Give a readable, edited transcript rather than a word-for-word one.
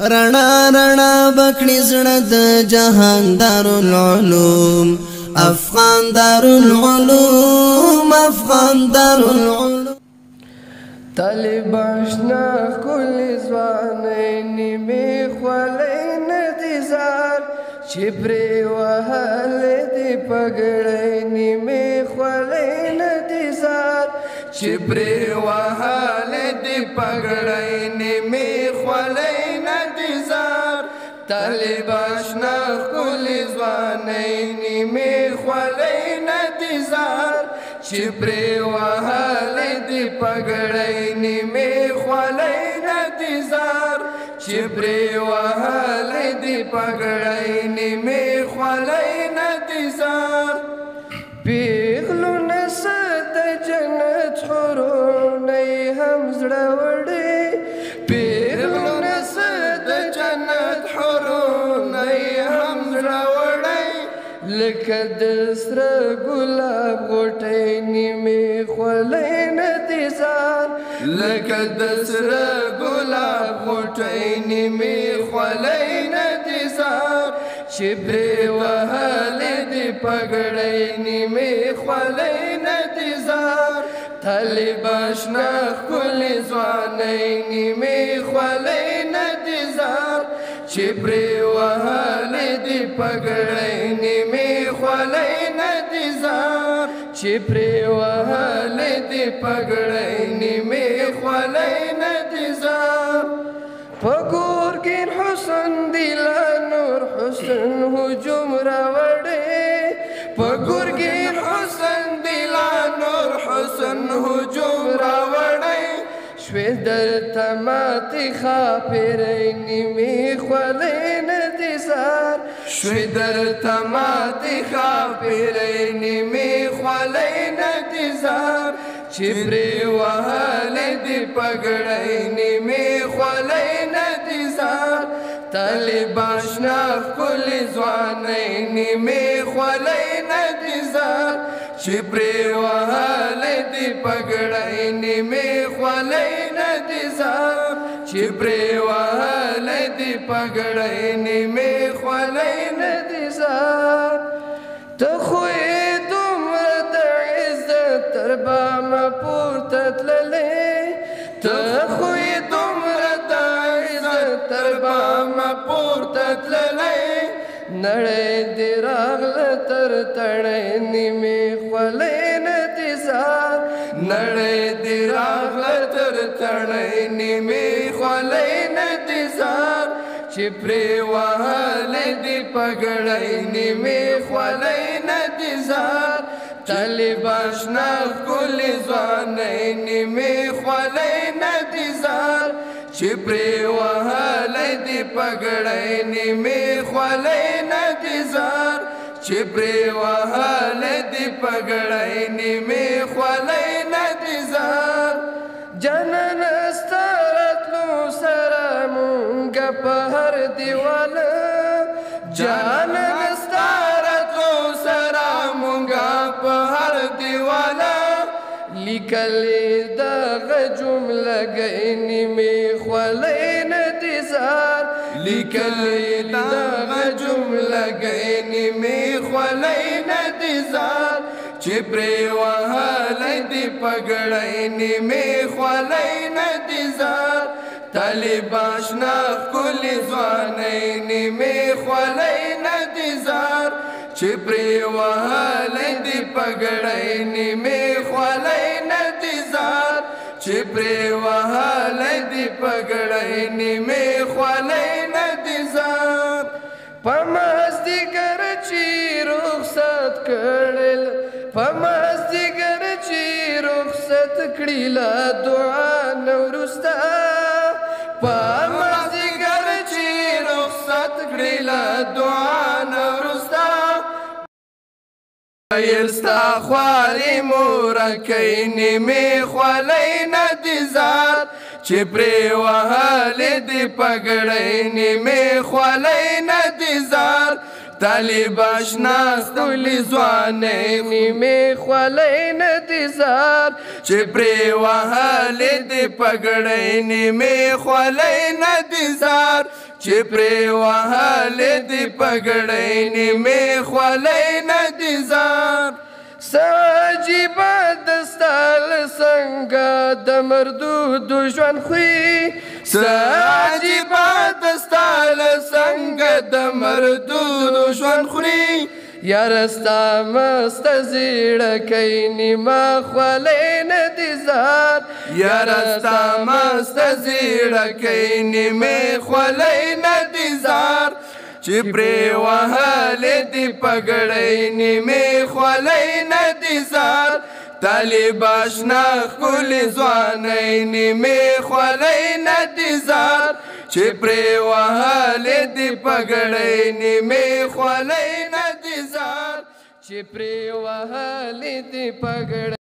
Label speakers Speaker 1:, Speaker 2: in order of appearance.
Speaker 1: رڼا رڼا بکړي زړه د جهان دارالعلوم افغان دارالعلوم افغان دارالعلوم
Speaker 2: طالب آشنا ښکلې ځوانۍ نیمې خولۍ نه دي زار چې پرې وهلې دي پګړۍ نیمې خولۍ نه دي زار چې پرې وهلې دي پګړۍ نیمې خولۍ نه دي زار طالب آشنا ښکلې ځوانۍ نیمې خولۍ نه دي زار چې پرې وهلې دي پګړۍ نیمې خولۍ نه دي زار چې پرې وهلې دي پګړۍ نیمې خولۍ نه دي زار پیغلونه څه د جنت حورونه یې هم زړه وړي پیغلونه څه د جنت حورونه یې هم زړه وړي لکه د سره ګلاب غوټۍ نیمې خولۍ نه دي زار لکه د سره ګلاب غوټۍ نیمې خولۍ نه دي زار چې پرې وهلې دي پګړۍ نیمې خولۍ نه دي زار طالب آشنا ښکلې ځوانۍ نیمې خولۍ نه دي زار چې پرې وهلې دي پګړۍ نیمې خولۍ نه دي زار چې پرې وهلې دي پګړۍ نیمې خولۍ نه دي زار په ګورګین حسن دی لا نور حسن هجوم راوړی په ګورګین حسن دی لا نور حسن هجوم راوړی شوې درته ماتې ښاپېرۍ نیمې خولۍ نه دي زار شوې درته ماتې ښاپېرۍ نیمې خولۍ نه دي زار چې پرې وهلې دي پګړۍ نیمې خولۍ نه دي زار طالب آشنا ښکلې ځوانۍ نیمې خولۍ نه دي زار چې پرې وهلې دي پګړۍ نیمې خولۍ نه دي زار چې پرې وهلې دي پګړۍ نیمې خولۍ نه دي زار ته خو یې دومره د عزت تر بامه پورته تللې ته خو یې دومره د عزت تر بامه پورته تللې نړۍ دې راغله تر تړۍ نیمې خولۍ نه دي زار نړۍ دې راغله تر تړۍ نیمې خولۍ نه دي زار چې پرې وهلې دي پګړۍ نیمې خولۍ نه دي زار طالب آشنا ښکلې ځوانۍ نیمې خولۍ نه دي زار چې پرې وهلې دي پګړۍ نیمې خولۍ نه دي زار چې پرې وهلې دي پګړۍ نیمې خولۍ نه دي زار جانانه ستا راتلو سره مونږه په هر دیواله جانانه ستا راتلو سره مونږه په هر دیواله لیکلې دغه جمله گئ نیمې خولۍ نه دي زار لیکلې دغه جمله گئ نیمې خولۍ نه دي زار چې پرې وهلې دي پګړۍ نیمې خولۍ نه دي زار طالب آشنا ښکلې ځوانۍ نیمې خولۍ نه دي زار چې پرې وهلې دي پګړۍ نیمې خولۍ نه دي زار چې پرې وهلې دي پګړۍ نیمې خولۍ نه دي زار په مازدیګر چې رخصت کړل په مازدیګر چې رخصت کړي له دعا نه وروسته په مازدیګر چې رخصت کړي له دعا نه وروسته ویل ستا خوارې مورکۍ نیمې خولۍ نه دي زار چې پرې وهلې دي پګړۍ نیمې خولۍ نه دي زار طالب آشنا ښکلې ځوانۍ نیمې خولۍ نه دي زار چې پرې وهلې دي پګړۍ نیمې خولۍ نه دي زار چې پرې وهلې دي پګړۍ نیمې خولۍ نه دي زار څه عجیبه د ستا له څنګه د مردودو ژوند خوي څه عجیبه د ستا له څنګه د مردودو ژوند خوري یاره ستا مسته زیړکۍ نیمه خولۍ نه دي زار یاره ستا مسته زیړکۍ نیمې خولۍ نه دي زار چې پرې وهلې دي پګړۍ نیمې خولۍ نه دي زار طالب اشنا ښکلې ځوانۍ نیمې خولۍ نه دي زار چې پرې وهلې دي پګړۍ نیمې خولۍ نه دي زار چې پرې وهلې دي پګړۍ